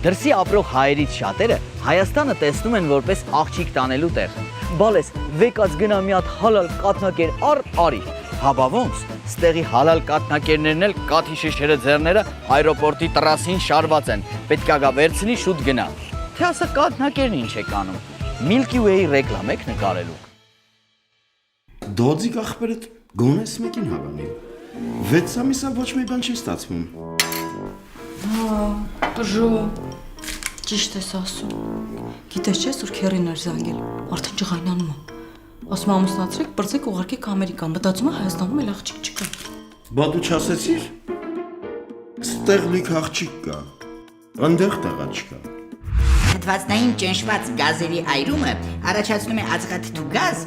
Դրսի ապրող հայերից շատերը Հայաստանը տեսնում են որպես աղջիկ տանելու տեղ։ Բալես, վեկած գնա մի հատ հալալ կաթնակեր արի։ Հաբա ոնց, ստեղի հալալ կաթնակերներն էլ կաթի շշերը ձեռները այրոպորտի տրասին շարված են, պետք է գա վերցնի շուտ գնա։ Թե ասա կաթնակերն ինչ եք անում, Milky Way ռեկլամ եք նկարելու։ Դոձիկ ախպերդ գոնես մեկին հավանի։ 6 ամիսա ոչ մի բան չի ստացվում։ Բժո, ճիշտ ես ասում։ Գիտես չես, որ քերին էր զանգել, արդեն ջղայնանում է։ Ասում ամուսնացրեք, բրձեք ուղարկեք Ամերիկան, մտածում է Հայաստանում էլ աղջիկ չկա։ Բա դու չասեցիր։ Ստեղ լիք աղջիկ կա։ Այնտեղ տղա չկա։ Հատվածնային ճնշված գազերի այրումը առաջացնում է ածխաթթու գազ,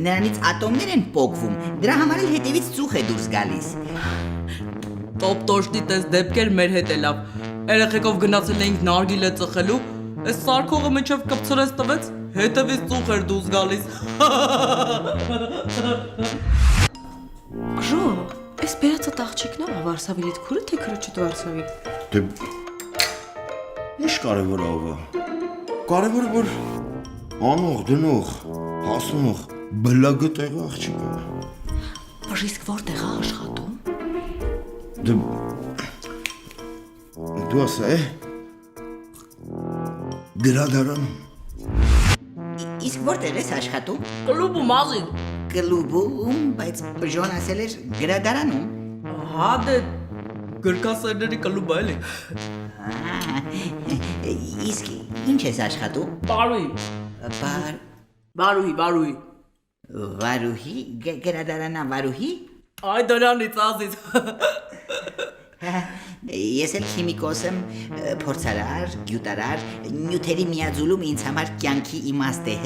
նրանից ատոմներ են պոկվում, դրա համար էլ հետևից ծուխ է դուրս գալիս։ Տոպ-տոշտի տես դեպքեր մեր հետ է լավ։ Երեխեքով գնացել էինք նարգիլե ծխելու, այս սարքողը միջև կպցրես տվեց, հետևից ծուխ էր դուրս գալիս։ Բժո, այս բերացած աղջիկն է Վարշավիլից քուրը թե քրոջդ Վարշավիլ։ Դե ինչ կարևոր ավ է։ Կարևորը որ անող դնող, հասնող, բլագը տեղ աղջիկ է։ Բժ իսկ որտեղ է աշխատում։ Դու ասա է։ Գրադարանում։ Իսկ որտեղ ես աշխատում։ Կլուբում ազին։ Կլուբում, բայց բժոն ասել էր գրադարանում։ Հա դե գրքասերների կլուբը էլի։ Իսկ ինչ ես աշխատում։ Բարուի։ Բարուի։ Վարուհի, գրադարանա Վարուհի։ Այ դրանից ազիզ։ Ես էլ քիմիկոս եմ, փորձարար, գյուտարար, նյութերի միաձուլում ինձ համար կյանքի իմաստ է։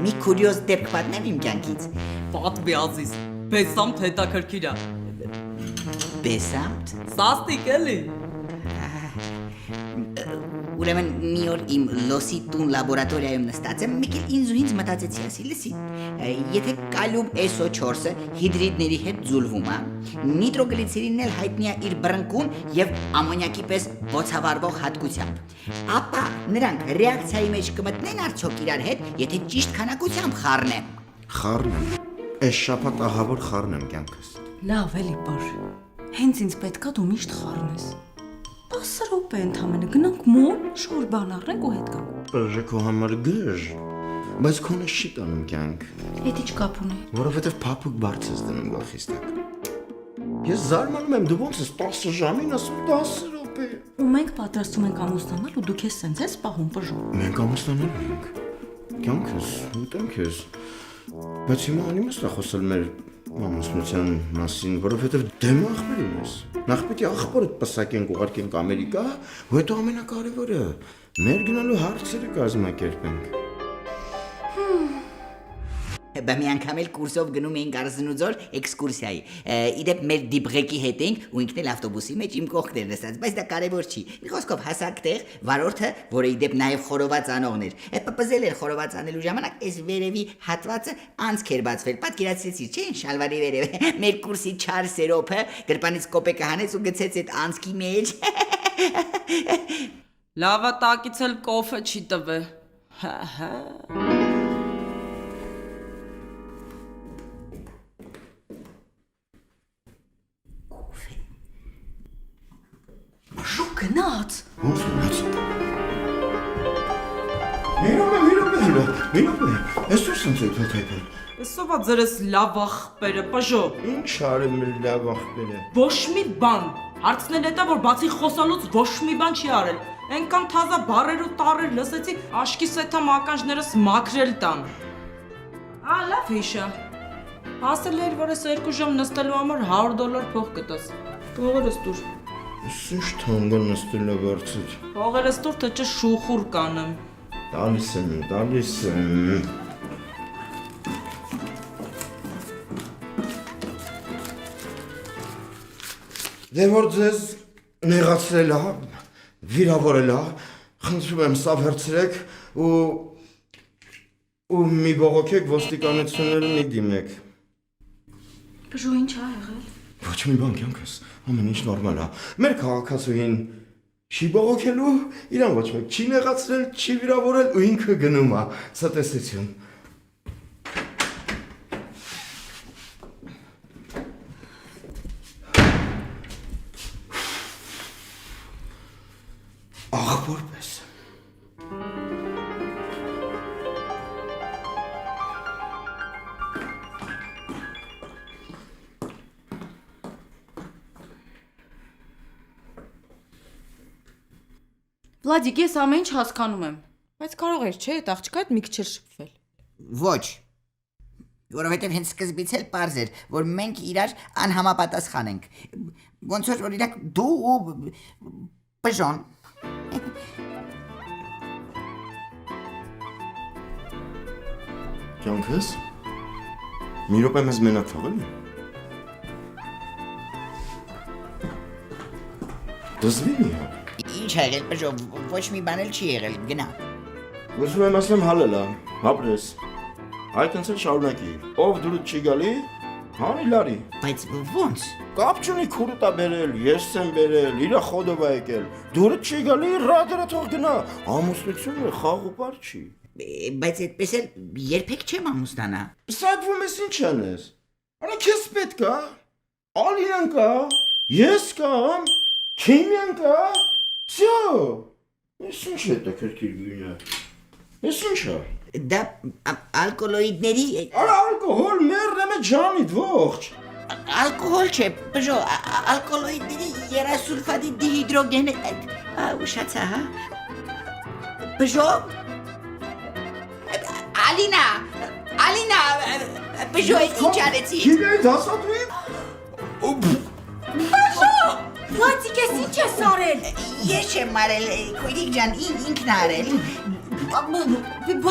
Մի քուրիոզ դեպք պատմեմ իմ կյանքից։ Պատվի ազիզ։ Բեսամտ հետաքրքիր է։ Բեսամտ։ Սաստիկ էլի։ Ուրեմն մի օր իմ լոսի տուն լաբորատորիայում նստած եմ, մեկ էլ ինձ մտածեցի ասի, լսի, եթե կալիում SO4-ը հիդրիդների հետ ձուլվում է, նիտրոգլիցերինն էլ հայտնի է իր բռնկուն եւ ամոնիակի պես ոցավառվող հատկությամբ, ապա նրանք ռեակցիայի մեջ կմտնեն արդյոք իրար հետ, եթե ճիշտ քանակությամբ խառնեմ։ Խառնեմ։ Այս շաբաթ ահավոր խառնեմ կյանքս։ Լավ էլի բար։ Հենց ինձ պետքա դու միշտ խառնես։ 10 րոպե ընդամենը գնանք մոլ, շոր բան առնենք ու հետ գանք։ Բժե քո համար գժ։ Բայց քոնը չի տանում կյանք։ Էդ ինչ կապ ունի։ Որովհետև փափուկ բարձ ես դնում գլխիս տակ։ Ես զարմանում եմ, դու ոնց ես 10 ժամին ասում 10 րոպե։ Ու մենք պատրաստում ենք ամուսնանալ ու դու քեզ սենց ես պահում բժո։ Մենք ամուսնանալու ենք։ Կյանքս, ուտենք ես։ Բայց հիմա անիմաստ է խոսել մեր ամուսնության մասին, որովհետև դեմ ախպեր ունես։ Նախ պետք է ախպորդ պսակենք ուղարկենք Ամերիկա, ու հետո ամենակարևորը մեր գնալու հարցերը կազմակերպենք։ Բա մի անգամ էլ կուրսով գնում էինք Արզնուձոր էքսկուրսիայի։ Իդեպ մեր դիբղեկի հետ էինք ու ինքն էլ ավտոբուսի մեջ իմ կողքն էր նստած, բայց դա կարևոր չի։ Մի խոսքով հասանք տեղ, վարորդը, որը իդեպ նաև խորոված անողն էր, պպզել էր խորոված անելու ժամանակ այս վերևի հատվածը անցք էր բացվել։ Պատկերացրեցի, չէ՞, շալվարի վերևը։ Մեր կուրսի չար սերոփը գրպանից կոպեկը հանեց ու գցեց այդ անցքի մեջ։ Լավա տակից էլ կոֆե չի տվե։ Հա։ Բժո գնաց։ Ոնց գնաց։ Միրոպե։ Ես դուրս եմ թեթեփել։ Էսովա ձերս լավ ախպերը, բժո։ Ինչ արեմ լավ ախպերը։ Ոչ մի բան։ Հարցնել հետա որ բացի խոսալուց ոչ մի բան չի արել։ Այնքան թազա բարեր ու տարեր լսեցի, աշկիս էթա մականջներս մաքրել տան։ Լավ հիշա։ Ասել էր որ ես 2 ժամ նստելու համար $100 փող կտաս։ Փողերս դուր։ Ինչ թանկը նստել է բարձր։ Փողերս դուր թե չէ շուխուր կանեմ։ Տալիս եմ։ Դե որ ձեզ նեղացրել է, վիրավորել է, խնդրում եմ սավ հրցրեք ու մի բողոքեք ոստիկանությունները մի դիմեք։ Բժո ինչ ա եղել։ Ոչ մի բան կյանքս, ամեն ինչ նորմալ է։ Մեր քաղաքացուին Չի բողոքելու, իրան ոչ մեկ չի նեղացրել, չի վիրավորել ու ինքը գնում է։ Ցտեսություն։ Աղբոր պես։ Վլադիկ, ես ամեն ինչ հասկանում եմ, բայց կարող էր, չէ, այդ աղջկա հետ մի քիչ էլ շփվել։ Ոչ։ Որովհետև հենց սկզբից էլ պարզ էր, որ մենք իրար անհամապատասխան ենք։ Ոնց որ օրինակ դու ու Բժոն։ Կյանքս։ Մի րոպե մեզ մենակ թողել է։ Դզվի մի հա։ Ինչ ա եղել Բժոն, ոչ մի բան էլ չի եղել, գնա։ Ուզում եմ ասեմ հալել է, հապրես։ Այդ ընդ շարունակի։ Ով դուրս չի գալի, հանի լարի։ Բայց ոնց։ Կապ չունի քուրուտ է բերել, ես եմ բերել, իրա խոդով է եկել։ Դուրս չի գալի, ռադերը թող գնա։ Ամուսնությունը խաղ ու պար չի։ Բայց այդպես էլ երբեք չեմ ամուսնանա։ Սակվում ես ինչ անես։ Արա քեզ պետք է։ Ալինան կա, ես կամ, Քիմիան կա։ Всё։ Ես ինչ է տակերքիր գույնը։ Ես ինչ է։ Դա ալկոլոիդների Արա ալկոհոլ մեռնեմ է ջանիդ ողջ։ ալկոհոլ չէ, Բժո, ալկոլոիդների երասուլֆադի դիհիդրոգեն ուշացա, հա։ Բժո։ Ալինա, Բժո, ինչ արեցի։ Քիմիայի դասատուի։ Վլադիկ, ես ինչ ես արել։ Ես չեմ արել, քույրիկ ջան, ինքն ա արել։ Բա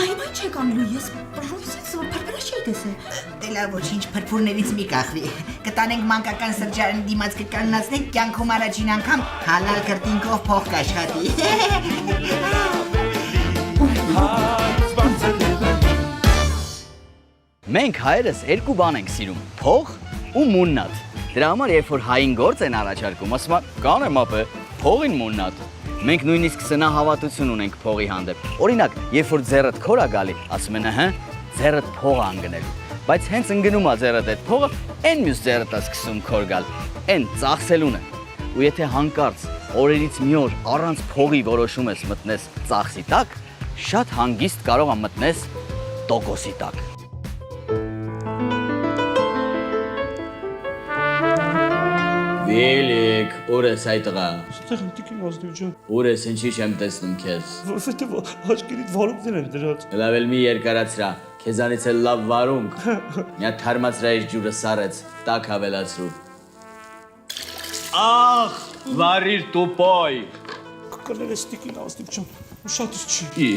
հիմա ինչ եք անելու, ես Բժոնից փրփրաշ չի տեսել։ Դե լավ, ոչինչ, փրփուրներից մի կախվի։ Կտանենք մանկական սրճարանի դիմաց կկաննացնենք, կյանքում առաջին անգամ հալալ կրտինքով փող կաշխատի։ Մենք հայերս երկու բան ենք սիրում՝ փող ու մուննատ։ Դրա համար երբ որ հային գործ են առաջարկում, ասում են՝ «Կանեմ ապե, փողին մուննատ»։ Մենք նույնիսկ սնահավատություն ունենք փողի հանդեպ։ Օրինակ, երբ որ ձեռդ քոր ա գալի, ասում են՝ «Ահա, ձեռդ փող ա ընկնելու»։ Բայց հենց ընկնում ա ձեռդ այդ փողը, այն մյուս ձեռդ ա սկսում քոր գալ։ Այն ծախսելուն է։ Ու եթե հանկարծ օրերից մի օր առանց փողի որոշում ես մտնես ծախսի տակ, շատ հանգիստ կարող ա մտնես տոկոսի տակ։ Վիլիկ, ուր ես այդ տղա։ Ստեղ եմ տիկին ազնիվ ջան, Ուր ես, ինչի չեմ տեսնում քեզ։ որովհետև աչքերիդ վարունգներ են դրած։ Լավ էլ մի երկարացրա, քեզանից էլ լավ վարունգ։ Մի հատ թարմացրա իր ջուրը սառեց, տակ ավելացրու։ Ախ, վարիր տուպոյ։ Կներես տիկին ազնիվ ջան, շատ չի։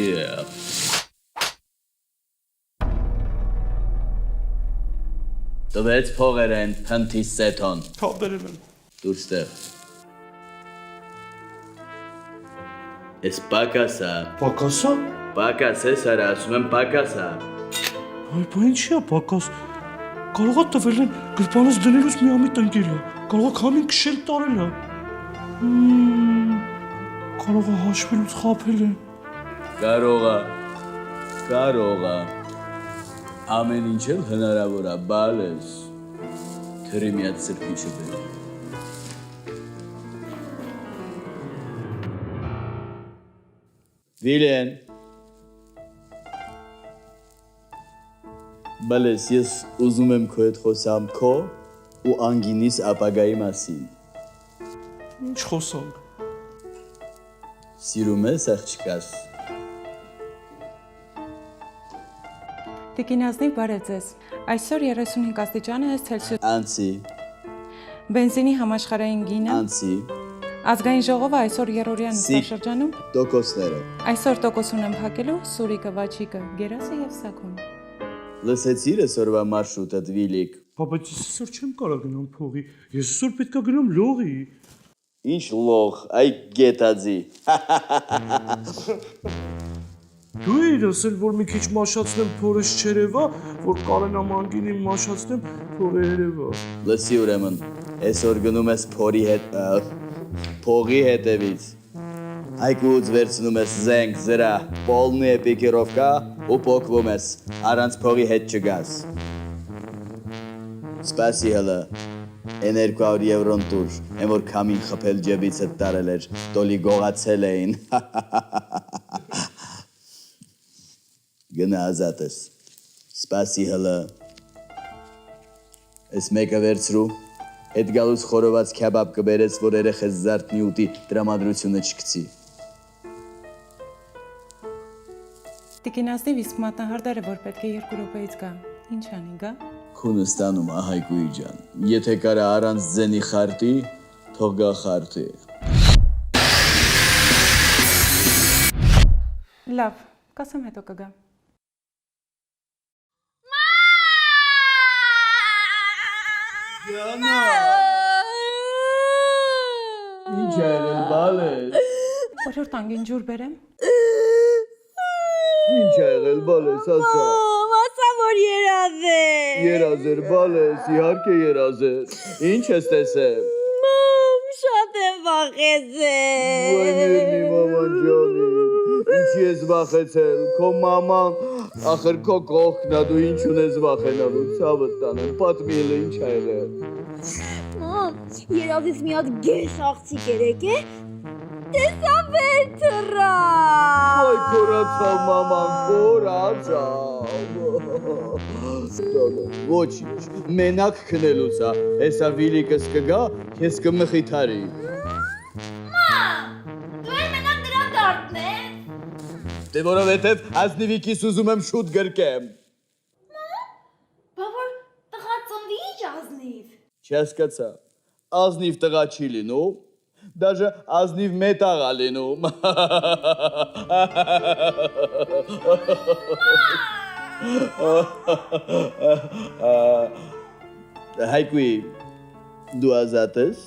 Տվեց փողեր են, փնթի սեթոն։ Հա բերել եմ։ Դուրս տեղ։ Էս պակասա։ Պակասա։ Պակաս ես արա, ասում եմ պակասա։ Այ բա ինչի է պակաս։ Կարող է տվել են գրպանից դնելուց մի ամիտ ընկել է։ Կարող է քամին քշել տարել է։ Կարող է հաշվելուց խաբել է։ Կարող է։ Ամեն ինչ էլ հնարավոր է, բալես։ Թրի մի հատ սրբիչը բեր։ Վիլեն։ Բալես, ես ուզում եմ քո հետ խոսամ քո ու անգինիս ապագայի մասին։ Ինչ խոսանք։ Սիրում ես աղջկաս։ Տիկին ազնիվ բարև ձեզ։ Այսօր 35 աստիճան է Ցելսիուս։ Անցի, Բենզինի համաշխարհային գինը։ անցի, Ազգային ժողովը այսօր երրորդյա նստաշրջանում տոկոսները։ այսօր տոկոս ունեմ փակելու Սուրիկը, Վաչիկը, Գերասը եւ Սաքուն։ Լսեցիր այսօրվա մարշրուտը Վիլիկ։ Բա բայց ես այսօր չեմ կարող գնամ փողի։ Ես այսօր պետք է գնամ լողի։ Ինչ լող, այ գետաձի։ Դու էիր ասել, որ մի քիչ մաշացնեմ փորս չերևա, որ Կարենամ անգինին մաշացնեմ փորը երևա։ Լսի ուրեմն, այսօր գնում ես փողի հետևից։ Այգուց վերցնում ես զենք, զրա, պոլնի էպիկիրովկա ու պոկվում ես, առանց փողի հետ չգաս։ Սպասի հլը, են 200 եվրոն տուր, են որ կամին խպել ջեբից հետ տարել էր, տոլի գողացել էին։ Գնա ազատ ես, սպասի հլը, ես մեկը վերցրու, հետ գալուց խորոված քյաբաբ կբերես, որ երեխես զարդնի ուտի տրամադրությունը չկցի։ Տիկին Ազնիվ իսկ մատնահարդարը, որ պետք է 2 րոպեից գա, ինչ անի գա։ Քունը ստանում Հայկուի ջան, եթե կարա առանց ձենի խարտի, թող գա խարտի։ Լավ, կասեմ հետո կգա։ Յանա։ Ինչ եղել բալես։ Օրոր տանգին ջուր բերեմ։ Ինչ եղել բալես, ասա։ Ասա որ երազ է։ Երազ էր բալես, իհարկե երազ էր։ Ինչ ես տեսել։ Շատ եմ վախեցել։ Ոյներնի մաման ջանին, ինչի ես վախեցել, քո մաման, ախր քո կողքն ա, դու ինչ ունես վախենալու, ցավդ տանեմ, պատմիել ինչ ա եղել։ Երազից մի հատ գեշ աղցիկ էր եկե, տեսա վեր թռա։ Ոյ կորացավ մաման, կորացավ։ Ոչինչ, մենակ քնելուց ա, հեսա վիլիկս կգա, քեզ կմխիթարի։ Դու էլ մենակ դրան դարդնես։ Դե որովհետև ազնիվիկիս ուզում եմ շուտ գրկեմ։ Բա որ տղա ծնվի ինչ ազնիվ։ Չհասկացա, ազնիվ տղա չի լինում, դաժե ազնիվ մետաղ ա լինում։ Հայկուի, դու ազատ ես։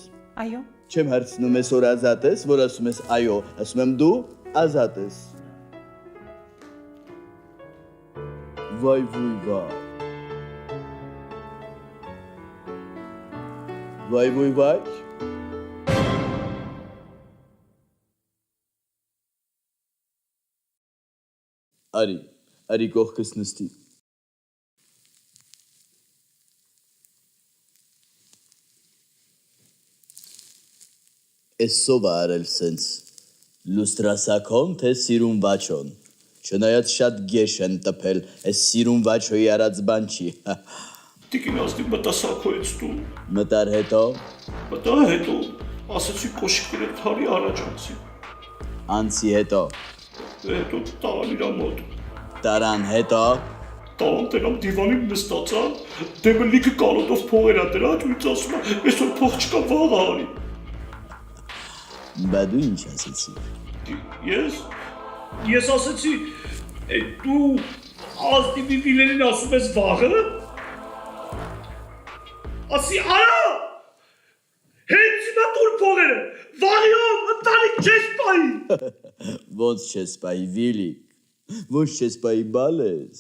Այո։ Չեմ հարցնում ես որ ազատ ես, որ ասում ես այո, ասում եմ դու ազատ ես։ Վայ վույ վայ։ Վայ վույ վայ։ Արի կողքս նստի։ Էս սով ա արել սենց, լուստրասակոն թե սիրուն վաչոն, չնայած շատ գեշ են տպել, էս սիրուն վաչոյի արած բան չի։ Տիկին Ազնիվ մտա սակոյից դու։ Մտար հետո, Մտա հետո, ասացի կոշիկները թարի առաջ անցի։ անցի հետո, Հետո տարան իրա մոտ։ տարան հետո, Տարան տերամ դիվանին նստացան, դեմը լիքը կալոտով փողեր ա դրած ու ինձ ասում ա, այսօր փող չկա վաղ արի։ բա դու ինչ ասեցի։ Ես ասեցի, դու Ազնիվի վիլերին ասում ես վաղը։ Ասի արա, հենց հիմա տուր փողերը, վաղիով ընտանիք չես պայի։ Ոնց չես պայի վիլիկ, ոչ չես պայի բալես,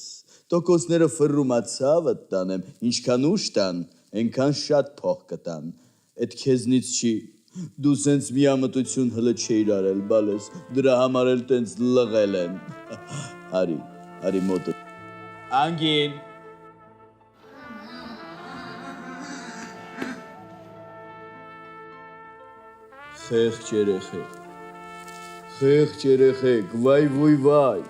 տոկոսները ֆռում ա ցավդ տանեմ, ինչքան ուշ տան, ենքան շատ փող կտան, էդ քեզնից չի, դու սենց միամտություն հլը չէիր արել բալես, դրա համար էլ տենց լղել են, հարի մոտը, անգին, խեղճ երեխեք, վայ վույ վայ,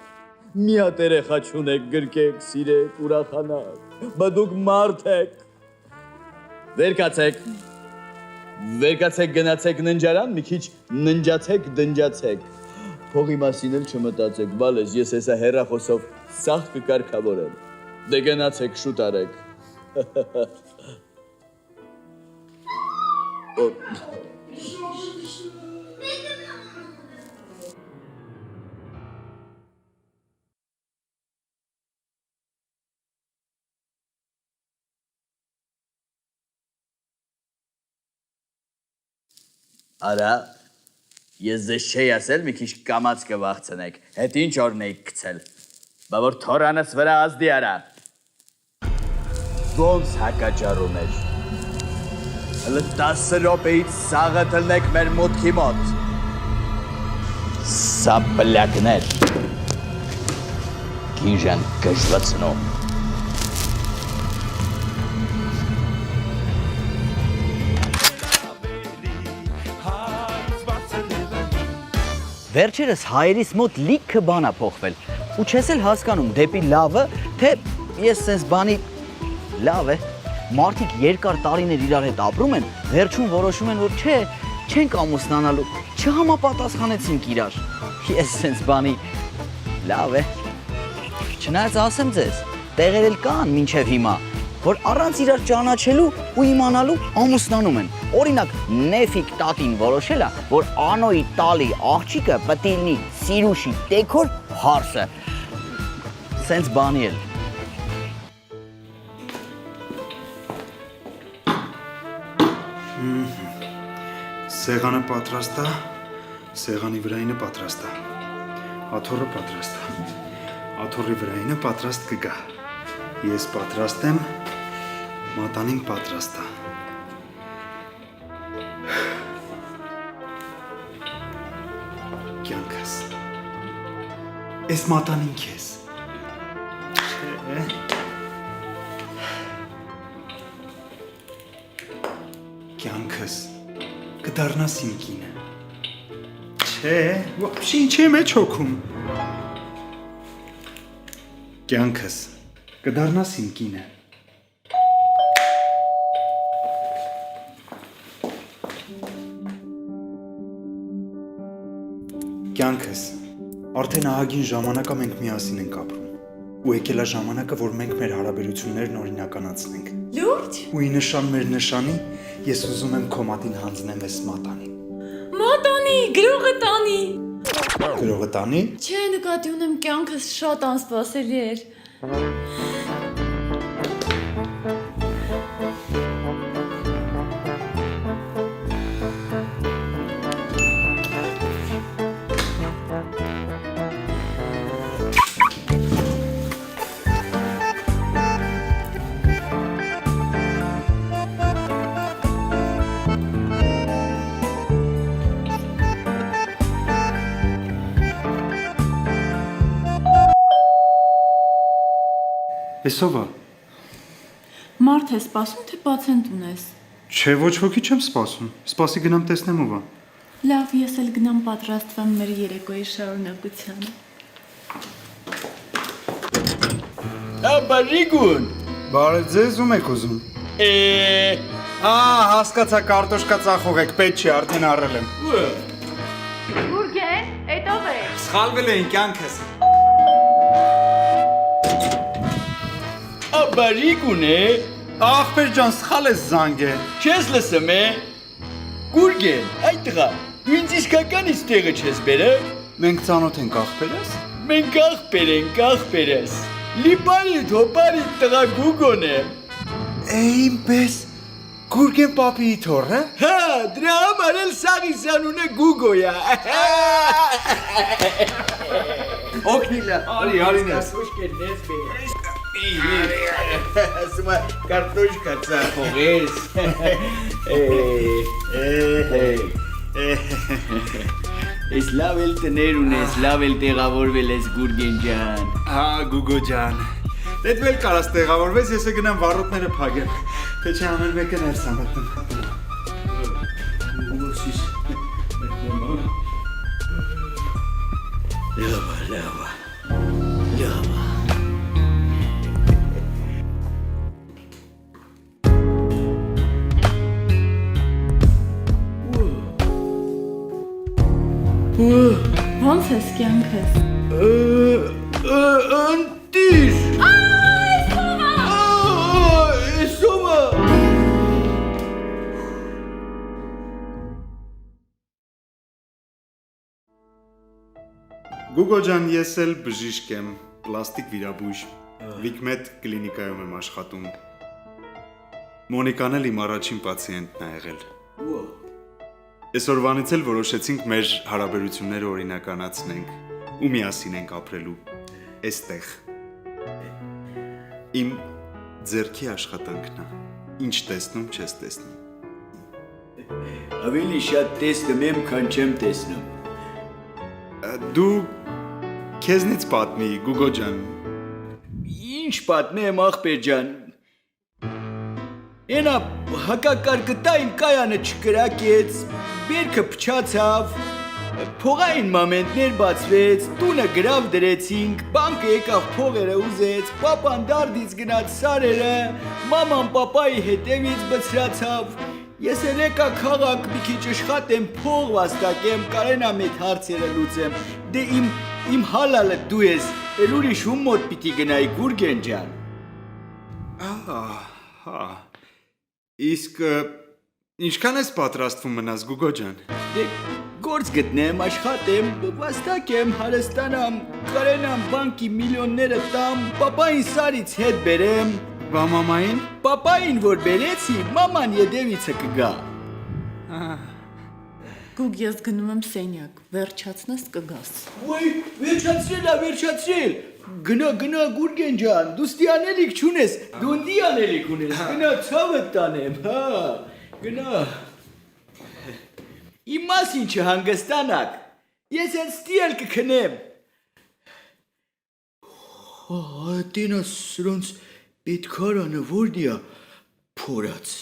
մի հատ երեխա չունեք, գրկեք, սիրեք, ուրախանաք, բա դուք մարդ եք, վերկացեք գնացեք ննջարան, մի քիչ ննջացեք, դնջացեք, փողի մասին էլ չմտածեք, բալես, ես հեսա հեռախոսով սաղ կկարգավորեմ, դե գնացեք, շուտ արեք, Արա, ես ձեզ չէի ասել մի քիչ կամաց կվախցնեք, հետ ինչ օրն էիք գցել, բա որ թորանս վրա ազդի արա, ոնց հակաճառում էր, հլը 10 րոպեից սաղը թլնեք մեր մոտքի մոտ, Սա բլակներ։ Գիժան գժվացնում։ Վերջերս հայերիս մոտ լիքը բան է փոխվել ու չես էլ հասկանում դեպի լավը, թե ես sense բանի լավ է։ Մարդիկ երկար տարիներ իրար հետ ապրում են, վերջում որոշում են, որ չէ, չենք ամուսնանալու, չհամապատասխանեցինք իրար։ Ես sense բանի լավ է։ Չնայած ասեմ ձեզ, տեղեր էլ կան մինչև հիմա, որ առանց իրար ճանաչելու ու իմանալու ամուսնանում են։ Օրինակ, Նեֆիկ տատին որոշել է, որ Անոյի տալի աղջիկը պետք է լինի Սիրուշի տեքոր հարսը։ Սենց բանի էլ։ Սեղանը պատրաստ է, սեղանի վրայինը պատրաստ է, աթոռը պատրաստ է, աթոռի վրայինը պատրաստ կգա, ես պատրաստ եմ, մատանին պատրաստ է։ Կյանքս, ես մատանին քեզ, չէ, կյանքս, կդառնաս իմ կինը։ Չէ, вообще ինչի եմ հոգում։ Կյանքս, կդառնաս իմ կինը։ Կյանքս, արդեն ահագին ժամանակա մենք միասին ենք ապրում։ Ու եկել է ժամանակը, որ մենք մեր հարաբերություններն օրինականացնենք։ Լուրջ։ Ու ի նշան մեր նշանի, ես ուզում եմ քո մատին հանձնեմ այս մատանին։ Մատանի, գրողը տանի։ Գրողը տանի։ Չէ, նկատի ունեմ կյանքս շատ անսպասելի էր։ Էսով է։ Մարդ է սպասում, թե պացենտ ունես։ Չէ, ոչ ոքի չեմ սպասում։ Սպասի գնամ տեսնեմ ով է։ Լավ, ես էլ գնամ պատրաստվեմ մեր երեկոյի շարունակությանը։ Բարիգուն։ Բարև ձեզ, ում եք ուզում։ Հասկացա, կարտոշկա ծախող եք, պետք չի, արդեն առել եմ։ Գուրգեն, էդ ով է։ Սխալվել էին կյանքս։ Բարիգուն է։ Ախպեր ջան, սխալ ես զանգել։ Չես լսում է։ Գուրգեն, այդ տղա, դու ինձ իսկականից տեղը չես բերել։ Մենք ծանոթ ենք ախպերս։ Մենք աղբեր ենք, աղբերս։ Լիպարիտ, հոպարիտ տղա Գուգոն է։ Էինպես, Գուրգեն պապիի թոռը։ Հա, դրա համար էլ սաղիս անունը Գուգոյա։ Օգնիլա, արինես։ Ասում է կարտոշկա ծախողես։ Ես լավ էլ տներ ունես, լավ էլ տեղավորվել ես Գուրգեն ջան։ Հա, Գուգո ջան։ Դեդվել կարաս տեղավորվես, ես գնամ վառոդները փագեմ, թե չէ ամեն մեկը ներս ամտնում։ Լավ։ Ոնց ես կյանքս։ Անտիր։ Էսոմա։ Գուգո ջան, ես էլ բժիշկ եմ, պլաստիկ վիրաբույժ, Վիկմետ կլինիկայում եմ աշխատում։ Մոնիկան էլ իմ առաջին պացիենտն է եղել։ Այսօրվանից էլ որոշեցինք մեր հարաբերությունները օրինականացնենք ու միասին ենք ապրելու այստեղ։ Իմ ձեռքի աշխատանքն է, ինչ տեսնում չես տեսնում։ Ավելի շատ տեսնում եմ, քան չեմ տեսնում։ դու քեզնից պատմի Գուգո ջան։ Ինչ պատմեմ ախպեր ջան։ Ենա հակակարկտա իմ կայանը չկրակեց, բերքը փչացավ, փողային մամենտներ բացվեց, տունը գրավ դրեցինք, բանկը եկավ փողերը ուզեց, պապան դարդից գնաց սարերը, մաման պապայի հետևից բցրացավ։ Ես էլ եկա քաղաք մի քիչ աշխատեմ, փող վաստակեմ, կարենամ այդ հարցերը լուծեմ։ Դե իմ հալալը դու ես, էլ ուրիշ ում մոտ պիտի գնայի Գուրգեն ջան։ Հա։ Իսկ ինչքան ես պատրաստվում մնաս Գուգո ջան։ Դե գործ գտնեմ, աշխատեմ, վաստակեմ, հարստանամ, կարենամ բանկի միլիոնները տամ, պապային սարից հետ բերեմ։ Բա մամային։ Պապային որ բերեցի, մաման ետևիցը կգա։ Գուգ, ես գնում եմ սենյակ, վերջացնես կգաս։ Ոյ, վերջացրել։ Գնա Գուրգեն ջան, դու ստի անելիք չունես, դու ընդի անելիք ունես, գնա ցավը տանեմ, հա, գնա։ Իմ մասին չհանգստանաք, ես էլ ստի էլ կքնեմ։ Տենա սրանց պետքարանը որդիա փորած։